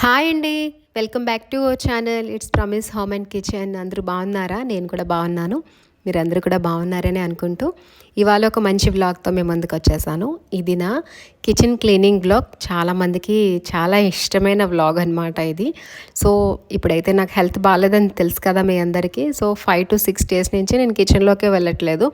Hi అండి. Welcome back to our channel. It's promise home and kitchen. అందరూ బాగున్నారా? నేను కూడా బాగున్నాను. మీరందరూ కూడా బాగున్నారని అనుకుంటూ ఇవాళ ఒక మంచి వ్లాగ్తో మేము ముందుకు వచ్చేసాను. ఇది నా కిచెన్ క్లీనింగ్ వ్లాగ్. చాలామందికి చాలా ఇష్టమైన వ్లాగ్ అనమాట ఇది. సో ఇప్పుడైతే నాకు హెల్త్ బాగాలేదని తెలుసు కదా మీ అందరికీ. సో 5 to 6 days నుంచి నేను కిచెన్లోకే వెళ్ళట్లేదు.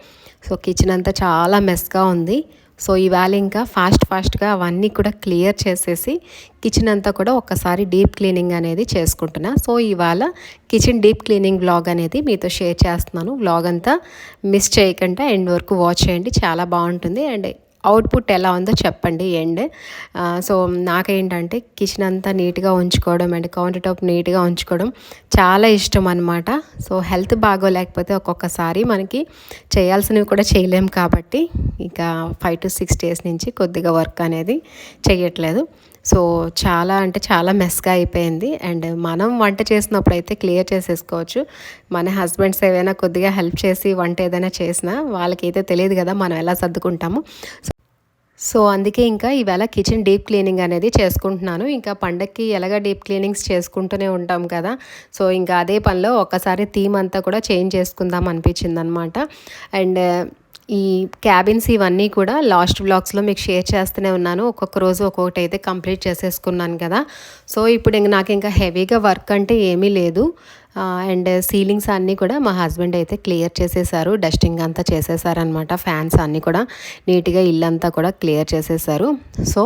సో కిచెన్ అంతా చాలా మెస్గా ఉంది. సో ఇవాళ ఇంకా ఫాస్ట్గా అవన్నీ కూడా క్లియర్ చేసేసి కిచెన్ అంతా కూడా ఒక్కసారి డీప్ క్లీనింగ్ అనేది చేసుకుంటున్నా. సో ఇవాళ కిచెన్ డీప్ క్లీనింగ్ వ్లాగ్ అనేది మీతో షేర్ చేస్తున్నాను. వ్లాగ్ అంతా మిస్ చేయకుండా ఎండ్ వరకు వాచ్ చేయండి, చాలా బాగుంటుంది. అండ్ అవుట్పుట్ ఎలా ఉందో చెప్పండి ఎండ్. సో నాకేంటంటే కిచెన్ అంతా నీట్గా ఉంచుకోవడం అండ్ కౌంటర్ టాప్ నీట్గా ఉంచుకోవడం చాలా ఇష్టం అనమాట. సో హెల్త్ బాగోలేకపోతే ఒక్కొక్కసారి మనకి చేయాల్సినవి కూడా చేయలేం కాబట్టి ఇక 5 to 6 days నుంచి కొద్దిగా వర్క్ అనేది చేయట్లేదు. సో చాలా అంటే చాలా మెస్గా అయిపోయింది. అండ్ మనం వంట చేసినప్పుడు అయితే క్లియర్ చేసేసుకోవచ్చు. మన హస్బెండ్స్ ఏవైనా కొద్దిగా హెల్ప్ చేసి వంట ఏదైనా చేసినా వాళ్ళకైతే తెలియదు కదా మనం ఎలా సర్దుకుంటాము. సో అందుకే ఇంకా ఈవేళ కిచెన్ డీప్ క్లీనింగ్ అనేది చేసుకుంటున్నాను. ఇంకా పండగకి ఎలాగ డీప్ క్లీనింగ్స్ చేసుకుంటూనే ఉంటాం కదా. సో ఇంకా అదే పనిలో ఒక్కసారి థీమ్ అంతా కూడా చేంజ్ చేసుకుందాం అనిపించింది అనమాట. అండ్ ఈ క్యాబిన్స్ ఇవన్నీ కూడా లాస్ట్ వ్లాగ్స్లో మీకు షేర్ చేస్తూనే ఉన్నాను. ఒక్కొక్క రోజు ఒక్కొక్కటి అయితే కంప్లీట్ చేసేసుకున్నాను కదా. సో ఇప్పుడు నాకు ఇంకా హెవీగా వర్క్ అంటే ఏమీ లేదు. అండ్ సీలింగ్స్ అన్నీ కూడా మా హస్బెండ్ అయితే క్లియర్ చేసేసారు. డస్టింగ్ అంతా చేసేసారనమాట. ఫ్యాన్స్ అన్నీ కూడా నీట్గా ఇల్లంతా కూడా క్లియర్ చేసేసారు. సో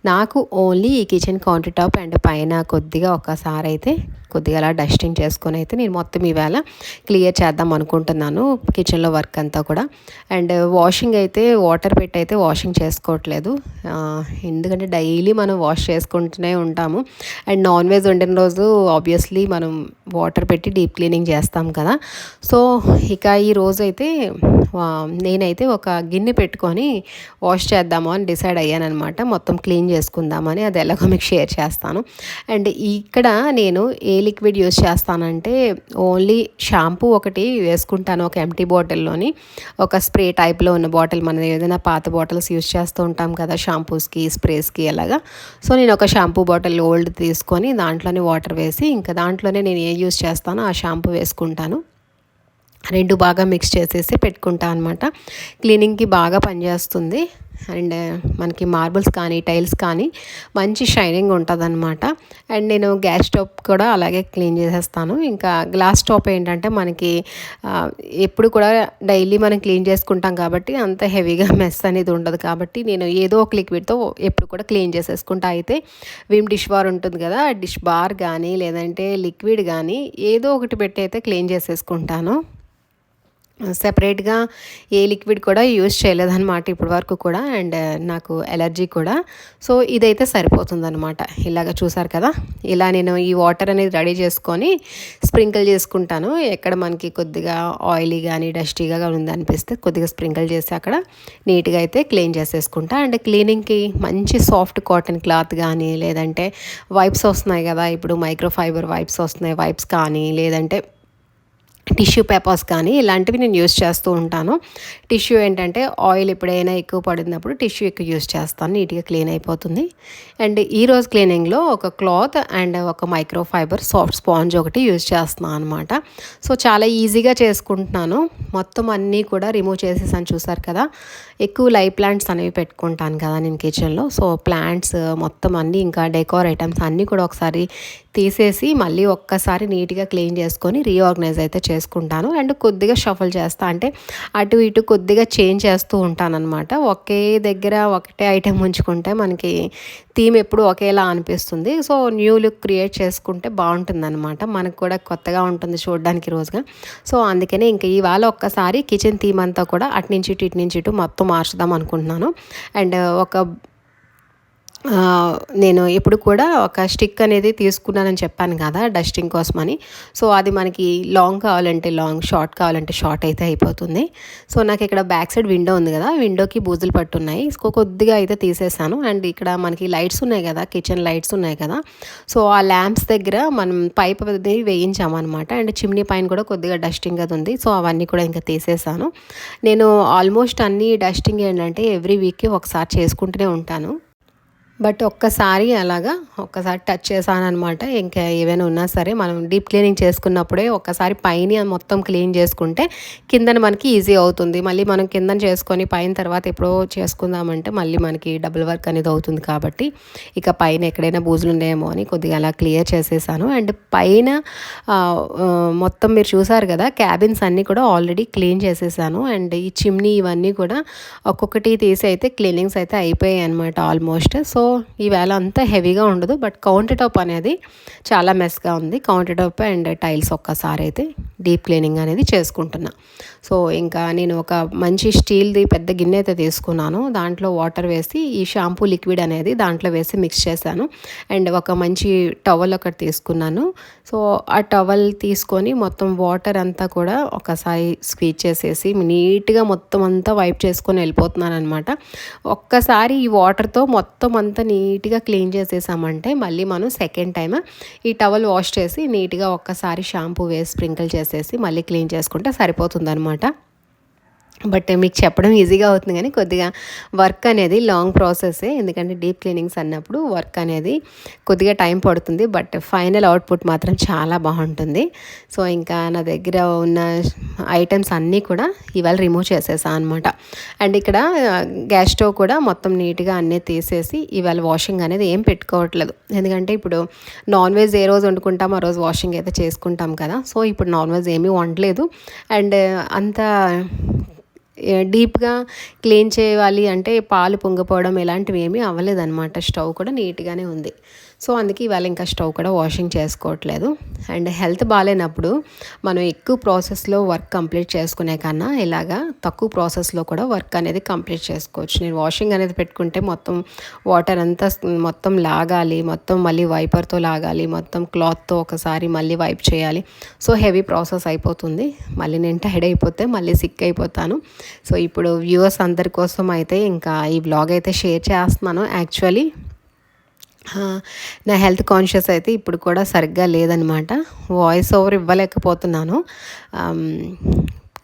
నాకు ఓన్లీ ఈ కిచెన్ కౌంటర్ టాప్ అండ్ పైన కొద్దిగా ఒక్కసారి అయితే కొద్దిగా అలా డస్టింగ్ చేసుకొని అయితే నేను మొత్తం ఈవేళ క్లియర్ చేద్దాం అనుకుంటున్నాను కిచెన్లో వర్క్ అంతా కూడా. అండ్ వాషింగ్ అయితే వాటర్ పెట్టి అయితే వాషింగ్ చేసుకోవట్లేదు. ఎందుకంటే డైలీ మనం వాష్ చేసుకుంటూనే ఉంటాము. అండ్ నాన్ వెజ్ వండిన రోజు ఆబ్వియస్లీ మనం వాటర్ పెట్టి డీప్ క్లీనింగ్ చేస్తాం కదా. సో ఇక ఈ రోజు అయితే నేనైతే ఒక గిన్నె పెట్టుకొని వాష్ చేద్దాము అని డిసైడ్ అయ్యానమాట. మొత్తం క్లీన్ చేసుకుందామని. అది ఎలాగో మీకు షేర్ చేస్తాను. అండ్ ఇక్కడ నేను ఏ లిక్విడ్ యూస్ చేస్తానంటే ఓన్లీ షాంపూ ఒకటి వేసుకుంటాను ఒక ఎంటీ బాటిల్లోని. ఒక స్ప్రే టైప్లో ఉన్న బాటిల్, మనం ఏదైనా పాత బాటిల్స్ యూస్ చేస్తూ ఉంటాం కదా షాంపూస్కి స్ప్రేస్కి అలాగా. సో నేను ఒక షాంపూ బాటిల్ ఓల్డ్ తీసుకొని దాంట్లోనే వాటర్ వేసి ఇంకా దాంట్లోనే నేను ఏ యూస్ చేస్తానో ఆ షాంపూ వేసుకుంటాను. రెండు బాగా మిక్స్ చేసేసి పెట్టుకుంటా అనమాట. క్లీనింగ్కి బాగా పనిచేస్తుంది. అండ్ మనకి మార్బుల్స్ కానీ టైల్స్ కానీ మంచి షైనింగ్ ఉంటుంది అనమాట. అండ్ నేను గ్యాస్ స్టవ్ కూడా అలాగే క్లీన్ చేసేస్తాను. ఇంకా గ్లాస్ స్టవ్ ఏంటంటే మనకి ఎప్పుడు కూడా డైలీ మనం క్లీన్ చేసుకుంటాం కాబట్టి అంత హెవీగా మెస్ అనేది ఉండదు కాబట్టి నేను ఏదో ఒక లిక్విడ్తో ఎప్పుడు కూడా క్లీన్ చేసేసుకుంటా. అయితే విమ్ డిష్ బార్ ఉంటుంది కదా, డిష్ బార్ కానీ లేదంటే లిక్విడ్ కానీ ఏదో ఒకటి పెట్టి అయితే క్లీన్ చేసేసుకుంటాను. సెపరేట్గా ఏ లిక్విడ్ కూడా యూజ్ చేయలేదన్నమాట ఇప్పటి వరకు కూడా. అండ్ నాకు ఎలర్జీ కూడా. సో ఇదైతే సరిపోతుందన్నమాట. ఇలాగ చూసారు కదా, ఇలా నేను ఈ వాటర్ అనేది రెడీ చేసుకొని స్ప్రింకిల్ చేసుకుంటాను. ఎక్కడ మనకి కొద్దిగా ఆయిలీ కానీ డస్టీగా ఉందనిపిస్తే కొద్దిగా స్ప్రింకిల్ చేసి అక్కడ నీట్గా అయితే క్లీన్ చేసేసుకుంటా. అండ్ క్లీనింగ్కి మంచి సాఫ్ట్ కాటన్ క్లాత్ కానీ లేదంటే వైప్స్ వస్తున్నాయి కదా, ఇప్పుడు మైక్రో ఫైబర్ వైప్స్ వస్తున్నాయి, వైప్స్ కానీ లేదంటే టిష్యూ పేపర్స్ కానీ ఇలాంటివి నేను యూస్ చేస్తూ ఉంటాను. టిష్యూ ఏంటంటే ఆయిల్ ఎప్పుడైనా ఎక్కువ పడినప్పుడు టిష్యూ ఎక్కువ యూస్ చేస్తాను, నీట్గా క్లీన్ అయిపోతుంది. అండ్ ఈరోజు క్లీనింగ్లో ఒక క్లాత్ అండ్ ఒక మైక్రో ఫైబర్ సాఫ్ట్ స్పాంజ్ ఒకటి యూజ్ చేస్తున్నాను అనమాట. సో చాలా ఈజీగా చేసుకుంటున్నాను. మొత్తం అన్నీ కూడా రిమూవ్ చేసేసాను. చూసారు కదా, ఎక్కువ లైవ్ ప్లాంట్స్ అనేవి పెట్టుకుంటాను కదా నేను కిచెన్లో. సో ప్లాంట్స్ మొత్తం అన్నీ ఇంకా డెకోర్ ఐటమ్స్ అన్నీ కూడా ఒకసారి తీసేసి మళ్ళీ ఒక్కసారి నీట్గా క్లీన్ చేసుకొని రీఆర్గనైజ్ అయితే చేసుకుంటాను. అండ్ కొద్దిగా షఫల్ చేస్తా, అంటే అటు ఇటు కొద్దిగా చేంజ్ చేస్తూ ఉంటానన్నమాట. ఒకే దగ్గర ఒకటే ఐటెం ఉంచుకుంటే మనకి థీమ్ ఎప్పుడు ఒకేలా అనిపిస్తుంది. సో న్యూ లుక్ క్రియేట్ చేసుకుంటే బాగుంటుందన్నమాట, మనకు కూడా కొత్తగా ఉంటుంది చూడడానికి రోజుగా. సో అందుకనే ఇంకా ఇవాళ ఒక్కసారి కిచెన్ థీమ్ అంతా కూడా అటు నుంచి ఇటు మొత్తం మార్చుదాం అనుకుంటున్నాను. అండ్ నేను ఎప్పుడు కూడా ఒక స్టిక్ అనేది తీసుకున్నానని చెప్పాను కదా డస్టింగ్ కోసమని. సో అది మనకి లాంగ్ కావాలంటే లాంగ్, షార్ట్ కావాలంటే షార్ట్ అయితే అయిపోతుంది. సో నాకు ఇక్కడ బ్యాక్ సైడ్ విండో ఉంది కదా, విండోకి బూజులు పట్టున్నాయి. సో కొద్దిగా అయితే తీసేసాను. అండ్ ఇక్కడ మనకి లైట్స్ ఉన్నాయి కదా, కిచెన్ లైట్స్ ఉన్నాయి కదా, సో ఆ ల్యాంప్స్ దగ్గర మనం పైప్ అది వేయించామన్నమాట. అండ్ చిమ్నీ పైన కూడా కొద్దిగా డస్టింగ్ అది ఉంది. సో అవన్నీ కూడా ఇంకా తీసేసాను. నేను ఆల్మోస్ట్ అన్ని డస్టింగ్ ఏంటంటే ఎవ్రీ వీక్కి ఒకసారి చేసుకుంటూనే ఉంటాను. బట్ ఒక్కసారి టచ్ చేశాననమాట. ఇంకా ఏవైనా ఉన్నా సరే మనం డీప్ క్లీనింగ్ చేసుకున్నప్పుడే ఒక్కసారి పైన మొత్తం క్లీన్ చేసుకుంటే కిందన మనకి ఈజీ అవుతుంది. మళ్ళీ మనం కిందన చేసుకొని పైన తర్వాత ఎప్పుడో చేసుకుందామంటే మళ్ళీ మనకి డబుల్ వర్క్ అనేది అవుతుంది. కాబట్టి ఇక పైన ఎక్కడైనా బూజులు ఉన్నాయేమో అని కొద్దిగా అలా క్లియర్ చేసేసాను. అండ్ పైన మొత్తం మీరు చూసారు కదా, క్యాబిన్స్ అన్నీ కూడా ఆల్రెడీ క్లీన్ చేసేసాను. అండ్ ఈ చిమ్నీ ఇవన్నీ కూడా ఒక్కొక్కటి తీసి అయితే క్లీనింగ్స్ అయితే అయిపోయాయి అనమాట ఆల్మోస్ట్. సో ఈవేళ అంతా హెవీగా ఉండదు, బట్ కౌంటర్ టాప్ అనేది చాలా మెస్గా ఉంది. కౌంటర్ టాప్ అండ్ టైల్స్ ఒక్కసారి అయితే డీప్ క్లీనింగ్ అనేది చేసుకుంటున్నా. సో ఇంకా నేను ఒక మంచి స్టీల్ది పెద్ద గిన్నె అయితే తీసుకున్నాను. దాంట్లో వాటర్ వేసి ఈ షాంపూ లిక్విడ్ అనేది దాంట్లో వేసి మిక్స్ చేశాను. అండ్ ఒక మంచి టవల్ ఒకటి తీసుకున్నాను. సో ఆ టవల్ తీసుకొని మొత్తం వాటర్ అంతా కూడా ఒకసారి స్క్వీజ్ చేసేసి నీట్గా మొత్తం అంతా వైప్ చేసుకొని వెళ్ళిపోతున్నాను అనమాట. ఒక్కసారి ఈ వాటర్తో మొత్తం అంతా నీట్గా క్లీన్ చేసేసామంటే మళ్ళీ మనం సెకండ్ టైం ఈ టవల్ వాష్ చేసి నీట్గా ఒక్కసారి షాంపూ వేసి స్ప్రింకిల్ చేసేసి మళ్ళీ క్లీన్ చేసుకుంటే సరిపోతుంది అనమాట. బట్ మీకు చెప్పడం ఈజీగా అవుతుంది, కానీ కొద్దిగా వర్క్ అనేది లాంగ్ ప్రాసెస్సే. ఎందుకంటే డీప్ క్లీనింగ్స్ అన్నప్పుడు వర్క్ అనేది కొద్దిగా టైం పడుతుంది, బట్ ఫైనల్ అవుట్పుట్ మాత్రం చాలా బాగుంటుంది. సో ఇంకా నా దగ్గర ఉన్న ఐటమ్స్ అన్నీ కూడా ఇవాళ రిమూవ్ చేసేసాను అనమాట. అండ్ ఇక్కడ గ్యాస్ స్టవ్ కూడా మొత్తం నీట్గా అన్నీ తీసేసి ఇవాళ వాషింగ్ అనేది ఏం పెట్టుకోవట్లేదు. ఎందుకంటే ఇప్పుడు నాన్ వెజ్ ఏ రోజు వండుకుంటాం ఆ రోజు వాషింగ్ అయితే చేసుకుంటాం కదా. సో ఇప్పుడు నాన్ వెజ్ ఏమీ వండలేదు. అండ్ అంత డీప్గా క్లీన్ చేయాలి అంటే పాలు పొంగిపోవడం ఇలాంటివి ఏమీ అవ్వలేదన్నమాట. స్టవ్ కూడా నీట్గానే ఉంది. సో అందుకే ఇవాళ ఇంకా స్టవ్ కూడా వాషింగ్ చేసుకోవట్లేదు. అండ్ హెల్త్ బాగాలేనప్పుడు మనం ఎక్కువ ప్రాసెస్లో వర్క్ కంప్లీట్ చేసుకునే కన్నా ఇలాగా తక్కువ ప్రాసెస్లో కూడా వర్క్ అనేది కంప్లీట్ చేసుకోవచ్చు. నేను వాషింగ్ అనేది పెట్టుకుంటే మొత్తం వాటర్ అంతా మొత్తం లాగాలి, మొత్తం మళ్ళీ వైపర్తో లాగాలి, మొత్తం క్లాత్తో ఒకసారి మళ్ళీ వైప్ చేయాలి. సో హెవీ ప్రాసెస్ అయిపోతుంది. మళ్ళీ నేను టైర్డ్ అయిపోతే మళ్ళీ సిక్ అయిపోతాను. సో ఇప్పుడు వ్యూవర్స్ అందరి కోసం అయితే ఇంకా ఈ వ్లాగ్ అయితే షేర్ చేస్తున్నాను. యాక్చువల్లీ నా హెల్త్ కాన్షియస్ అయితే ఇప్పుడు కూడా సరిగ్గా లేదనమాట. వాయిస్ ఓవర్ ఇవ్వలేకపోతున్నాను.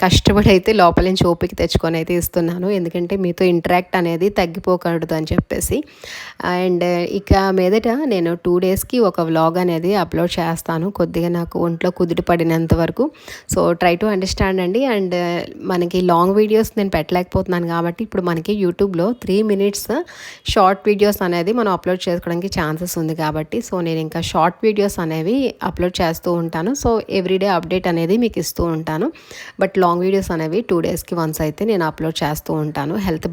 కష్టపడి అయితే లోపల నుంచి ఓపిక తెచ్చుకొని అయితే ఇస్తున్నాను. ఎందుకంటే మీతో ఇంటరాక్ట్ అనేది తగ్గిపోకూడదు అని చెప్పేసి. అండ్ ఇక మీదట నేను 2 డేస్కి ఒక వ్లాగ్ అనేది అప్లోడ్ చేస్తాను, కొద్దిగా నాకు ఒంట్లో కుదుట పడినంత వరకు. సో ట్రై టు అండర్స్టాండ్ అండి. అండ్ మనకి లాంగ్ వీడియోస్ నేను పెట్టలేకపోతున్నాను కాబట్టి ఇప్పుడు మనకి యూట్యూబ్లో 3 minutes షార్ట్ వీడియోస్ అనేది మనం అప్లోడ్ చేసుకోవడానికి ఛాన్సెస్ ఉంది కాబట్టి సో నేను ఇంకా షార్ట్ వీడియోస్ అనేవి అప్లోడ్ చేస్తూ ఉంటాను. సో ఎవ్రీడే అప్డేట్ అనేది మీకు ఇస్తూ ఉంటాను. బట్ లాంగ్ వీడియోస్ అనేవి 2 డేస్కి వన్స్ అయితే నేను అప్లోడ్ చేస్తూ ఉంటాను. హెల్త్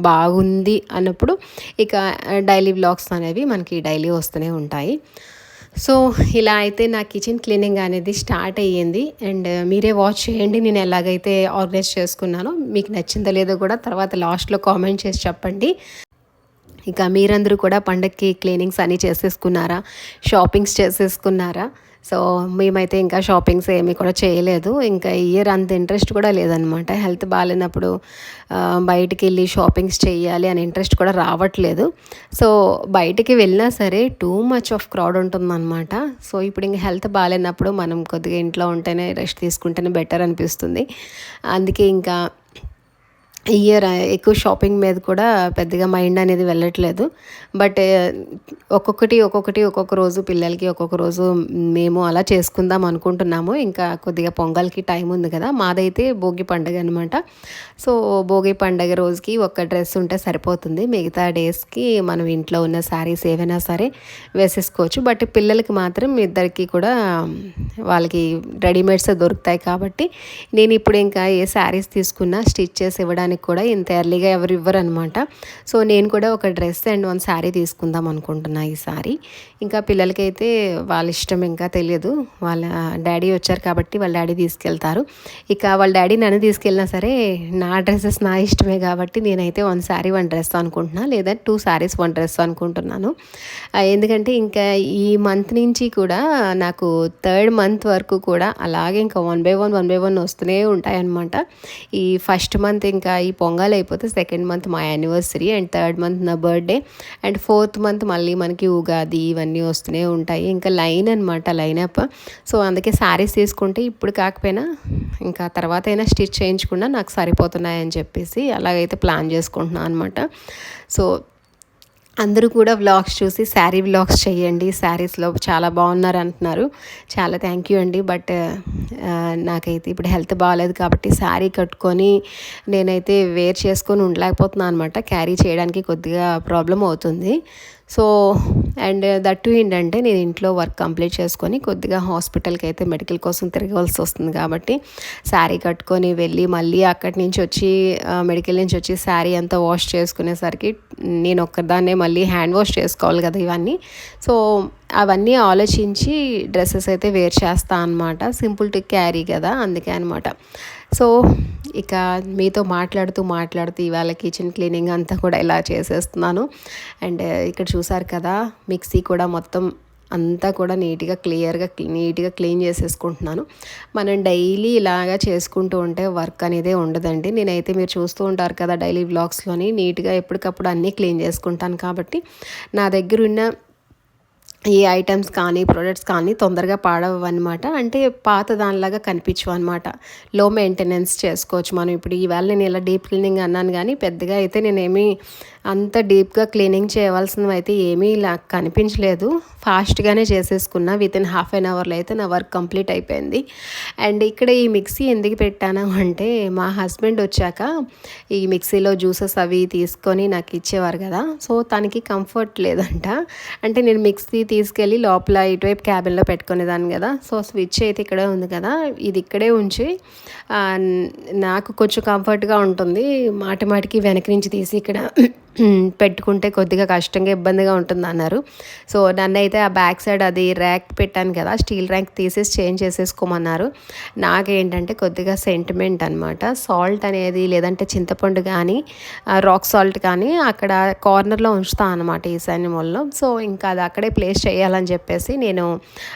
బాగుంది అన్నప్పుడు ఇక డైలీ వ్లాగ్స్ అనేవి మనకి డైలీ వస్తూనే ఉంటాయి. సో ఇలా అయితే నా కిచెన్ క్లీనింగ్ అనేది స్టార్ట్ అయ్యింది. అండ్ మీరే వాచ్ చేయండి నేను ఎలాగైతే ఆర్గనైజ్ చేసుకున్నానో. మీకు నచ్చిందో లేదో కూడా తర్వాత లాస్ట్లో కామెంట్ చేసి చెప్పండి. ఇక మీరందరూ కూడా పండగకి క్లీనింగ్స్ అన్నీ చేసేసుకున్నారా, షాపింగ్స్ చేసేసుకున్నారా? సో మేమైతే ఇంకా షాపింగ్స్ ఏమీ కూడా చేయలేదు. ఇంకా ఇయర్ అంత ఇంట్రెస్ట్ కూడా లేదనమాట. హెల్త్ బాగాలేనప్పుడు బయటికి వెళ్ళి షాపింగ్స్ చేయాలి అని ఇంట్రెస్ట్ కూడా రావట్లేదు. సో బయటికి వెళ్ళినా సరే టూ మచ్ ఆఫ్ క్రౌడ్ ఉంటుందన్నమాట. సో ఇప్పుడు ఇంకా హెల్త్ బాగాలేనప్పుడు మనం కొద్దిగా ఇంట్లో ఉంటేనే రెస్ట్ తీసుకుంటేనే బెటర్ అనిపిస్తుంది. అందుకే ఇంకా ఇయర్ ఎక్కువ షాపింగ్ మీద కూడా పెద్దగా మైండ్ అనేది వెళ్ళట్లేదు. బట్ ఒక్కొక్క రోజు పిల్లలకి ఒక్కొక్క రోజు మేము అలా చేసుకుందాం అనుకుంటున్నాము. ఇంకా కొద్దిగా పొంగల్కి టైం ఉంది కదా. మాదైతే భోగి పండుగ అనమాట. సో భోగి పండుగ రోజుకి ఒక డ్రెస్ ఉంటే సరిపోతుంది. మిగతా డేస్కి మనం ఇంట్లో ఉన్న శారీస్ ఏవైనా సరే వేసేసుకోవచ్చు. బట్ పిల్లలకి మాత్రం ఇద్దరికి కూడా వాళ్ళకి రెడీమేడ్స్ దొరుకుతాయి కాబట్టి నేను ఇప్పుడు ఇంకా ఏ శారీస్ తీసుకున్నా స్టిచ్ చేసి ఇవ్వడానికి కూడా ఇంత ఎర్లీగా ఎవరు ఇవ్వరు అనమాట. సో నేను కూడా ఒక డ్రెస్ అండ్ 1 శారీ తీసుకుందాం అనుకుంటున్నా ఈసారి. ఇంకా పిల్లలకైతే వాళ్ళ ఇష్టం ఇంకా తెలియదు. వాళ్ళ డాడీ వచ్చారు కాబట్టి వాళ్ళ డాడీ తీసుకెళ్తారు. ఇక వాళ్ళ డాడీ నన్ను తీసుకెళ్ళినా సరే నా డ్రెస్సెస్ నా ఇష్టమే కాబట్టి నేనైతే 1 శారీ 1 డ్రెస్ అనుకుంటున్నా, లేదా 2 శారీస్ 1 డ్రెస్ అనుకుంటున్నాను. ఎందుకంటే ఇంకా ఈ మంత్ నుంచి కూడా నాకు 3rd month వరకు కూడా అలాగే ఇంకా 1 by 1 వస్తూనే ఉంటాయన్నమాట. ఈ ఫస్ట్ మంత్ ఇంకా ఈ పొంగల్ అయిపోతే 2nd month మా యానివర్సరీ, అండ్ 3rd month నా బర్త్డే, అండ్ 4th month మళ్ళీ మనకి ఉగాది ఇవన్నీ వస్తూనే ఉంటాయి. ఇంకా లైనప్. సో అందుకే శారీస్ తీసుకుంటే ఇప్పుడు కాకపోయినా ఇంకా తర్వాత అయినా స్టిచ్ చేయించుకున్నా నాకు సరిపోతున్నాయని చెప్పేసి అలాగైతే ప్లాన్ చేసుకుంటున్నాను అనమాట. సో అందరూ కూడా వ్లాగ్స్ చూసి శారీ వ్లాగ్స్ చేయండి, శారీస్లో చాలా బాగున్నారు అంటున్నారు. చాలా థ్యాంక్ యూ అండి. బట్ నాకైతే ఇప్పుడు హెల్త్ బాగాలేదు కాబట్టి శారీ కట్టుకొని నేనైతే వేర్ చేసుకొని ఉండలేకపోతున్నాను అనమాట. క్యారీ చేయడానికి కొద్దిగా ప్రాబ్లం అవుతుంది. సో అండ్ దట్టు ఏంటంటే నేను ఇంట్లో వర్క్ కంప్లీట్ చేసుకొని కొద్దిగా హాస్పిటల్కి అయితే మెడికల్ కోసం తిరగవలసి వస్తుంది కాబట్టి శారీ కట్టుకొని వెళ్ళి మళ్ళీ అక్కడి నుంచి వచ్చి మెడికల్ నుంచి వచ్చి శారీ అంతా వాష్ చేసుకునేసరికి నేను ఒక్కదాన్నే మళ్ళీ హ్యాండ్ వాష్ చేసుకోవాలి కదా ఇవన్నీ. సో అవన్నీ ఆలోచించి డ్రెస్సెస్ అయితే వేర్ చేస్తా అనమాట. సింపుల్ టు క్యారీ కదా, అందుకే అనమాట. సో ఇక మీతో మాట్లాడుతూ ఇవాళ కిచెన్ క్లీనింగ్ అంతా కూడా ఇలా చేసేస్తున్నాను. అండ్ ఇక్కడ చూసారు కదా, మిక్సీ కూడా మొత్తం అంతా కూడా నీట్గా క్లీన్ చేసేసుకుంటున్నాను. మనం డైలీ ఇలాగా చేసుకుంటూ ఉంటే వర్క్ అనేది ఉండదండి. నేనైతే మీరు చూస్తూ ఉంటారు కదా డైలీ వ్లాగ్స్లోని నీట్గా ఎప్పటికప్పుడు అన్నీ క్లీన్ చేసుకుంటాను కాబట్టి నా దగ్గర ఉన్న ఈ ఐటమ్స్ కానీ ప్రొడక్ట్స్ కానీ తొందరగా పాడవన్నమాట. అంటే పాత దానిలాగా కనిపించవు అనమాట. లో మెయింటెనెన్స్ చేసుకోవచ్చు మనం. ఇప్పుడు ఈవేళ నేను ఇలా డీప్ క్లీనింగ్ అన్నాను కానీ పెద్దగా అయితే నేనేమి అంత డీప్గా క్లీనింగ్ చేయవలసినవి అయితే ఏమీ ఇలా కనిపించలేదు. ఫాస్ట్గానే చేసేసుకున్నా. వితిన్ హాఫ్ అన్ అవర్లో అయితే నా వర్క్ కంప్లీట్ అయిపోయింది. అండ్ ఇక్కడ ఈ మిక్సీ ఎందుకు పెట్టాను అంటే మా హస్బెండ్ వచ్చాక ఈ మిక్సీలో జ్యూసెస్ అవి తీసుకొని నాకు ఇచ్చేవారు కదా. సో తనకి కంఫర్ట్ లేదంట. అంటే నేను మిక్సీ తీసుకెళ్ళి లోపల ఇటువైపు క్యాబిన్లో పెట్టుకునేదాన్ని కదా. సో స్విచ్ అయితే ఇక్కడే ఉంది కదా, ఇది ఇక్కడే ఉంచి నాకు కొంచెం కంఫర్ట్గా ఉంటుంది. మాటికి వెనక నుంచి తీసి ఇక్కడ పెట్టుకుంటే కొద్దిగా కష్టంగా ఇబ్బందిగా ఉంటుంది అన్నారు. సో నన్ను అయితే ఆ బ్యాక్ సైడ్ అది ర్యాక్ పెట్టాను కదా, స్టీల్ ర్యాక్ తీసేసి చేంజ్ చేసేసుకోమన్నారు. నాకేంటంటే కొద్దిగా సెంటిమెంట్ అనమాట. సాల్ట్ అనేది లేదంటే చింతపండు కానీ రాక్ సాల్ట్ కానీ అక్కడ కార్నర్లో ఉంచుతాను అనమాట ఈశాన్య మూలలో. సో ఇంకా అది అక్కడే ప్లేస్ చేయాలని చెప్పేసి నేను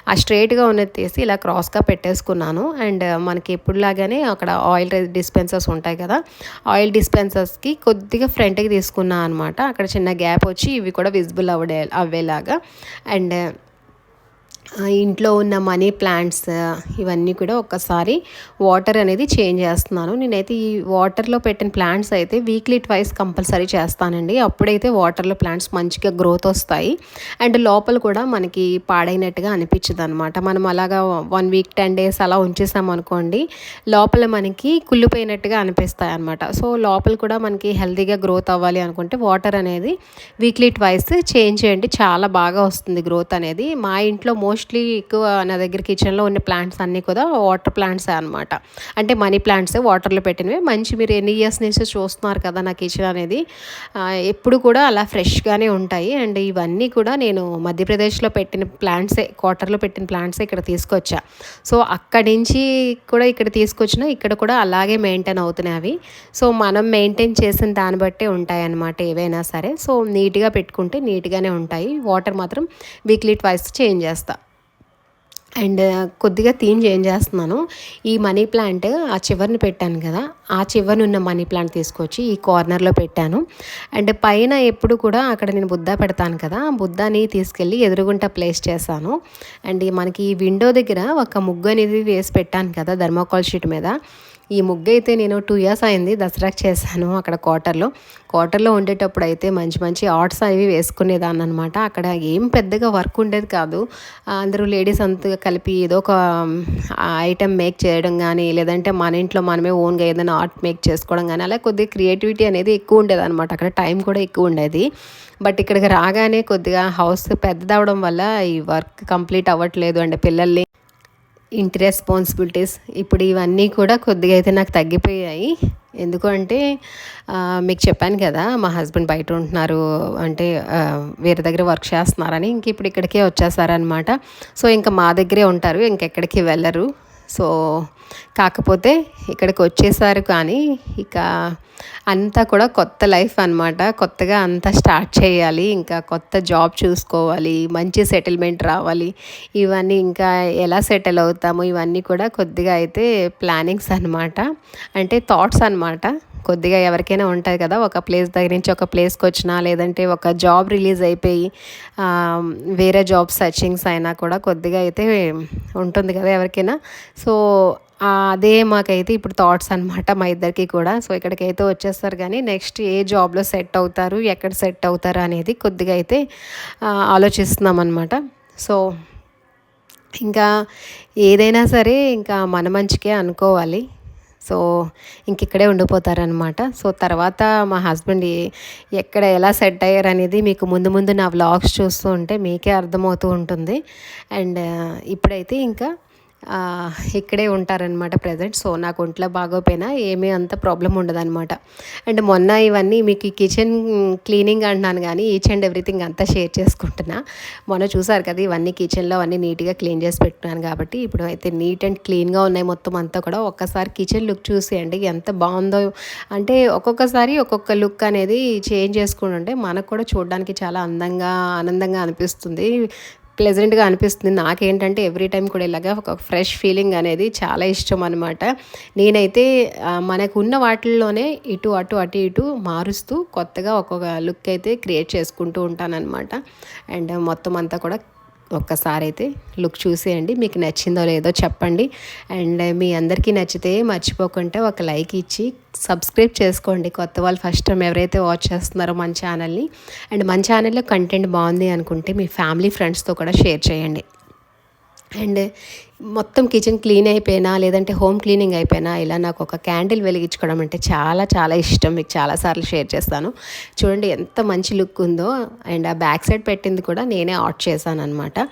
ఆ స్ట్రైట్గా ఉన్నది తీసి ఇలా క్రాస్గా పెట్టేసుకున్నాను. అండ్ మనకి ఎప్పుడులాగానే అక్కడ ఆయిల్ డిస్పెన్సర్స్ ఉంటాయి కదా, ఆయిల్ డిస్పెన్సర్స్కి కొద్దిగా ఫ్రంట్కి తీసుకున్నాను అనమాట. అక్కడ చిన్న గ్యాప్ వచ్చి ఇవి కూడా విజిబుల్ అవ్వేలాగా. అండ్ ఇంట్లో ఉన్న మనీ ప్లాంట్స్ ఇవన్నీ కూడా ఒక్కసారి వాటర్ అనేది చేంజ్ చేస్తున్నాను. నేనైతే ఈ వాటర్లో పెట్టిన ప్లాంట్స్ అయితే వీక్లీ ట్వైస్ కంపల్సరీ చేస్తానండి. అప్పుడైతే వాటర్లో ప్లాంట్స్ మంచిగా గ్రోత్ వస్తాయి. అండ్ లోపల కూడా మనకి పాడైనట్టుగా అనిపించదు అనమాట. మనం అలాగా 1 వీక్ 10 డేస్ అలా ఉంచేసామనుకోండి, లోపల మనకి కుళ్ళిపోయినట్టుగా అనిపిస్తాయి అనమాట. సో లోపల కూడా మనకి హెల్తీగా గ్రోత్ అవ్వాలి అనుకుంటే వాటర్ అనేది వీక్లీ ట్వైస్ చేంజ్ చేయండి. చాలా బాగా వస్తుంది గ్రోత్ అనేది. మా ఇంట్లో మోస్ట్లీ ఎక్కువ నా దగ్గర కిచెన్లో ఉన్న ప్లాంట్స్ అన్నీ కూడా వాటర్ ప్లాంట్సే అనమాట. అంటే మనీ ప్లాంట్సే వాటర్లో పెట్టినవి. మంచి మీరు ఎన్ని ఇయర్స్ నుంచి చూస్తున్నారు కదా నా కిచెన్ అనేది, ఎప్పుడు కూడా అలా ఫ్రెష్గానే ఉంటాయి. అండ్ ఇవన్నీ కూడా నేను మధ్యప్రదేశ్లో పెట్టిన ప్లాంట్సే, క్వార్టర్లో పెట్టిన ప్లాంట్సే ఇక్కడ తీసుకొచ్చా. సో అక్కడి నుంచి కూడా ఇక్కడ తీసుకొచ్చిన ఇక్కడ కూడా అలాగే మెయింటైన్ అవుతున్నాయి అవి. సో మనం మెయింటైన్ చేసిన దాన్ని బట్టే ఉంటాయి అన్నమాట ఏవైనా సరే. సో నీట్గా పెట్టుకుంటే నీట్గానే ఉంటాయి. వాటర్ మాత్రం వీక్లీ ట్వైస్ చేంజ్ చేస్తా. అండ్ కొద్దిగా థీమ్ చేంజ్ చేస్తున్నాను. ఈ మనీ ప్లాంట్ ఆ చివరిని పెట్టాను కదా, ఆ చివరిని ఉన్న మనీ ప్లాంట్ తీసుకొచ్చి ఈ కార్నర్లో పెట్టాను. అండ్ పైన ఎప్పుడు కూడా అక్కడ నేను బుద్ధ పెడతాను కదా, బుద్ధాని తీసుకెళ్ళి ఎదురుగుంట ప్లేస్ చేశాను. అండ్ మనకి ఈ విండో దగ్గర ఒక ముగ్గు అనేది వేసి పెట్టాను కదా థర్మాకోల్ షీట్ మీద. ఈ ముగ్గు అయితే నేను 2 years అయింది దసరాకి చేశాను. అక్కడ క్వార్టర్లో ఉండేటప్పుడు అయితే మంచి ఆర్ట్స్ అవి వేసుకునేదాన్ని అనమాట. అక్కడ ఏం పెద్దగా వర్క్ ఉండేది కాదు. అందరూ లేడీస్ అంతా కలిపి ఏదో ఒక ఐటెం మేక్ చేయడం కానీ, లేదంటే మన ఇంట్లో మనమే ఓన్గా ఏదైనా ఆర్ట్ మేక్ చేసుకోవడం కానీ, అలా కొద్దిగా క్రియేటివిటీ అనేది ఎక్కువ ఉండేది అనమాట. అక్కడ టైం కూడా ఎక్కువ ఉండేది. బట్ ఇక్కడికి రాగానే కొద్దిగా హౌస్ పెద్దదవడం వల్ల ఈ వర్క్ కంప్లీట్ అవ్వట్లేదు. అండ్ పిల్లల్ని, ఇంటి రెస్పాన్సిబిలిటీస్, ఇప్పుడు ఇవన్నీ కూడా కొద్దిగా అయితే నాకు తగ్గిపోయాయి. ఎందుకు అంటే మీకు చెప్పాను కదా మా హస్బెండ్ బయట ఉంటున్నారు, అంటే వేరే దగ్గర వర్క్ చేస్తున్నారని. ఇంక ఇప్పుడు ఇక్కడికే వచ్చేసారనమాట. సో ఇంకా మా దగ్గరే ఉంటారు, ఇంకెక్కడికి వెళ్ళరు. సో కాకపోతే ఇక్కడికి వచ్చేసారు కానీ ఇక అంతా కూడా కొత్త లైఫ్ అనమాట. కొత్తగా అంతా స్టార్ట్ చేయాలి, ఇంకా కొత్త జాబ్ చూసుకోవాలి, మంచి సెటిల్మెంట్ రావాలి. ఇవన్నీ ఇంకా ఎలా సెటిల్ అవుతాము ఇవన్నీ కూడా కొద్దిగా అయితే ప్లానింగ్స్ అనమాట, అంటే థాట్స్ అనమాట. కొద్దిగా ఎవరికైనా ఉంటుంది కదా, ఒక ప్లేస్ దగ్గర నుంచి ఒక ప్లేస్కి వచ్చినా, లేదంటే ఒక జాబ్ రిలీజ్ అయిపోయి వేరే జాబ్ సర్చింగ్స్ అయినా కూడా కొద్దిగా అయితే ఉంటుంది కదా ఎవరికైనా. సో అదే మాకైతే ఇప్పుడు థాట్స్ అనమాట మా ఇద్దరికి కూడా. సో ఇక్కడికైతే వచ్చేస్తారు, కానీ నెక్స్ట్ ఏ జాబ్లో సెట్ అవుతారు, ఎక్కడ సెట్ అవుతారు అనేది కొద్దిగా అయితే ఆలోచిస్తున్నాం అనమాట. సో ఇంకా ఏదైనా సరే ఇంకా మన మంచికే అనుకోవాలి. సో ఇక్కడే ఉండిపోతారనమాట. సో తర్వాత మా హస్బెండ్ ఎక్కడ ఎలా సెట్ అయ్యారు అనేది మీకు ముందు ముందు నా వ్లాగ్స్ చూస్తూ ఉంటే మీకే అర్థమవుతూ ఉంటుంది. అండ్ ఇప్పుడైతే ఇంకా ఇక్కడే ఉంటారనమాట ప్రజెంట్. సో నాకు ఒంట్లో బాగోపోయినా ఏమీ అంత ప్రాబ్లం ఉండదన్నమాట. అండ్ మొన్న ఇవన్నీ మీకు ఈ కిచెన్ క్లీనింగ్ అంటున్నాను, కానీ ఈచ్ అండ్ ఎవ్రీథింగ్ అంతా షేర్ చేసుకుంటున్నా. మొన్న చూసారు కదా, ఇవన్నీ కిచెన్లో అన్నీ నీట్గా క్లీన్ చేసి పెట్టుకున్నాను కాబట్టి ఇప్పుడు అయితే నీట్ అండ్ క్లీన్గా ఉన్నాయి మొత్తం అంతా కూడా. ఒక్కసారి కిచెన్ లుక్ చూసేయండి ఎంత బాగుందో. అంటే ఒక్కొక్కసారి ఒక్కొక్క లుక్ అనేది చేంజ్ చేసుకుంటుంటే మనకు కూడా చూడడానికి చాలా ఆనందంగా అనిపిస్తుంది, ప్లెజెంట్గా అనిపిస్తుంది. నాకేంటంటే ఎవ్రీ టైం కూడా ఇలాగా ఒక ఫ్రెష్ ఫీలింగ్ అనేది చాలా ఇష్టం అనమాట. నేనైతే మనకు ఉన్న వాటిల్లోనే ఇటు అటు అటు ఇటు మారుస్తూ కొత్తగా ఒక్కొక్క లుక్ అయితే క్రియేట్ చేసుకుంటూ ఉంటానన్నమాట. అండ్ మొత్తం అంతా కూడా ఒక్కసారి అయితే లుక్ చూసేయండి, మీకు నచ్చిందో లేదో చెప్పండి. అండ్ మీ అందరికీ నచ్చితే మర్చిపోకుండా ఒక లైక్ ఇచ్చి సబ్స్క్రైబ్ చేసుకోండి, కొత్త వాళ్ళు ఫస్ట్ టైం ఎవరైతే వాచ్ చేస్తున్నారో మన ఛానల్ని. అండ్ మన ఛానల్లో కంటెంట్ బాగుంది అనుకుంటే మీ ఫ్యామిలీ ఫ్రెండ్స్తో కూడా షేర్ చేయండి. అండ్ మొత్తం కిచెన్ క్లీన్ అయిపోయినా, లేదంటే హోమ్ క్లీనింగ్ అయిపోయినా ఇలా నాకు ఒక క్యాండిల్ వెలిగించుకోవడం అంటే చాలా చాలా ఇష్టం. మీకు చాలాసార్లు షేర్ చేస్తాను. చూడండి ఎంత మంచి లుక్ ఉందో. అండ్ ఆ బ్యాక్ సైడ్ పెట్టింది కూడా నేనే ఆర్ట్ చేశాను అనమాట.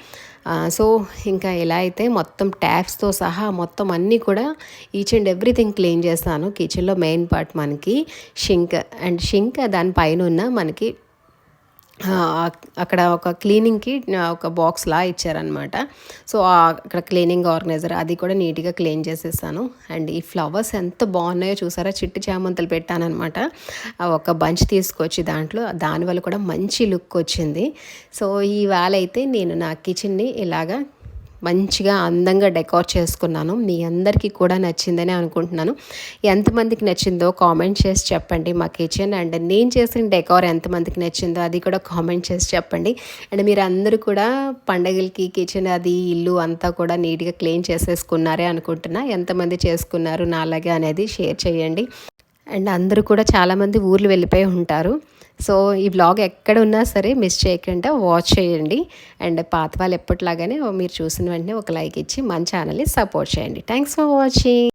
సో ఇంకా ఇలా అయితే మొత్తం ట్యాప్స్తో సహా మొత్తం అన్నీ కూడా ఈచ్ అండ్ ఎవ్రీథింగ్ క్లీన్ చేస్తాను. కిచెన్లో మెయిన్ పార్ట్ మనకి షింక్ దానిపైన ఉన్న మనకి అక్కడ ఒక క్లీనింగ్కి ఒక బాక్స్లా ఇచ్చారనమాట. సో అక్కడ క్లీనింగ్ ఆర్గనైజర్ అది కూడా నీట్గా క్లీన్ చేసేసాను. అండ్ ఈ ఫ్లవర్స్ ఎంత బాగున్నాయో చూసారా, చిట్టి చామంతులు పెట్టానమాట. ఒక బంచ్ తీసుకొచ్చి దానివల్ల కూడా మంచి లుక్ వచ్చింది. సో ఈవేళ అయితే నేను నా కిచెన్ని ఇలాగా మంచిగా అందంగా డెకార్ చేసుకున్నాను. మీ అందరికీ కూడా నచ్చిందని అనుకుంటున్నాను. ఎంతమందికి నచ్చిందో కామెంట్ చేసి చెప్పండి మా కిచెన్. అండ్ నేను చేసిన డెకార్ ఎంతమందికి నచ్చిందో అది కూడా కామెంట్ చేసి చెప్పండి. అండ్ మీరు అందరూ కూడా పండగలకి కిచెన్ అది ఇల్లు అంతా కూడా నీట్గా క్లీన్ చేసేసుకున్నారే అనుకుంటున్నా. ఎంతమంది చేసుకున్నారు నాలాగే అనేది షేర్ చేయండి. అండ్ అందరూ కూడా చాలామంది ఊర్లు వెళ్ళిపోయి ఉంటారు. సో ఈ వ్లాగ్ ఎక్కడ ఉన్నా సరే మిస్ చేయకుండా వాచ్ చేయండి. అండ్ పాత వాళ్ళు ఎప్పటిలాగానే మీరు చూసిన వెంటనే ఒక లైక్ ఇచ్చి మన ఛానల్ని సపోర్ట్ చేయండి. Thanks for watching.